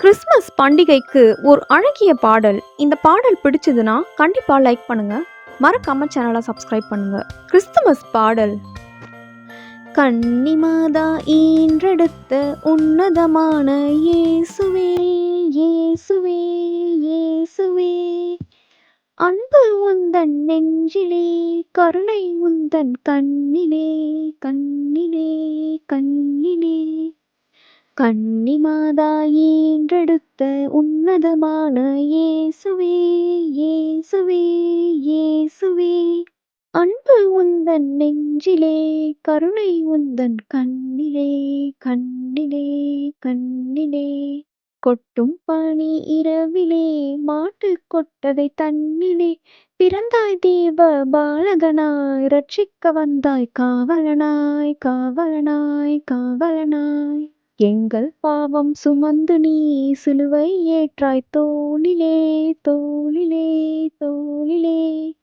Christmas பண்டிகைக்கு ஒரு அழகிய பாடல். இந்த பாடல் பிடிச்சதுன்னா கண்டிப்பா லைக் பண்ணுங்க. மறக்காம சேனலை சப்ஸ்கிரைப் பண்ணுங்க. கிறிஸ்துமஸ் பாடல். கன்னிமாதா ஈன்றெடுத்த உன்னதமான இயேசுவே, இயேசுவே, இயேசுவே. அன்பு உந்தன் நெஞ்சிலே, கருணை உந்தன் கண்ணிலே, கண்ணிலே, கண்ணிலே. கன்னிமாதா ஈன்றெடுத்த உன்னதமான இயேசுவே, இயேசுவே, இயேசுவே. அன்பு உந்தன் நெஞ்சிலே, கருணை உந்தன் கண்ணிலே, கண்ணிலே, கண்ணிலே. கொட்டும் பனி இரவிலே, மாட்டு கொட்டதை தன்னிலே, பிறந்தாய் தேவ பாலகனாய், ரட்சிக்க வந்தாய் காவலனாய், காவலனாய், காவலனாய். எங்கள் பாவம் சுமந்து நீ சிலுவை ஏற்றாய் தோளிலே, தோளிலே, தோளிலே.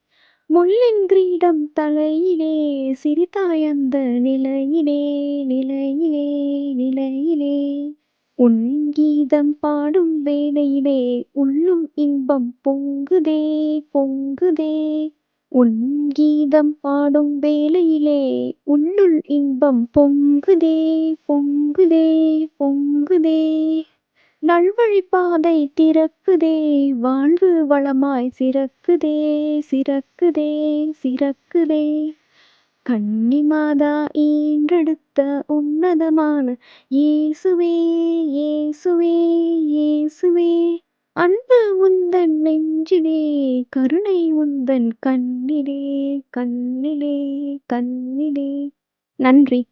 முள்ளின் கிரீடம் தலையிலே, சிரித்தாய் அந்த நிலையிலே, நிலையிலே, நிலையிலே. உன் கீதம் பாடும் வேளையிலே, உள்ளும் இன்பம் பொங்குதே, பொங்குதே. உன் கீதம் பாடும் வேளையிலே, உள்ளுள் இன்பம் பொங்குதே, பொங்குதே, பொங்குதே. நல்வழி பாதை திறக்குதே, வாழ்வு வளமாய் சிறக்குதே, சிறக்குதே, சிறக்குதே. கன்னிமாதா ஈன்றெடுத்த உன்னதமான இயேசுவே, இயேசுவே, இயேசுவே. அன்பு உந்தன் நெஞ்சிலே, கருணை உந்தன் கண்ணிலே, கண்ணிலே, கண்ணிலே. நன்றி.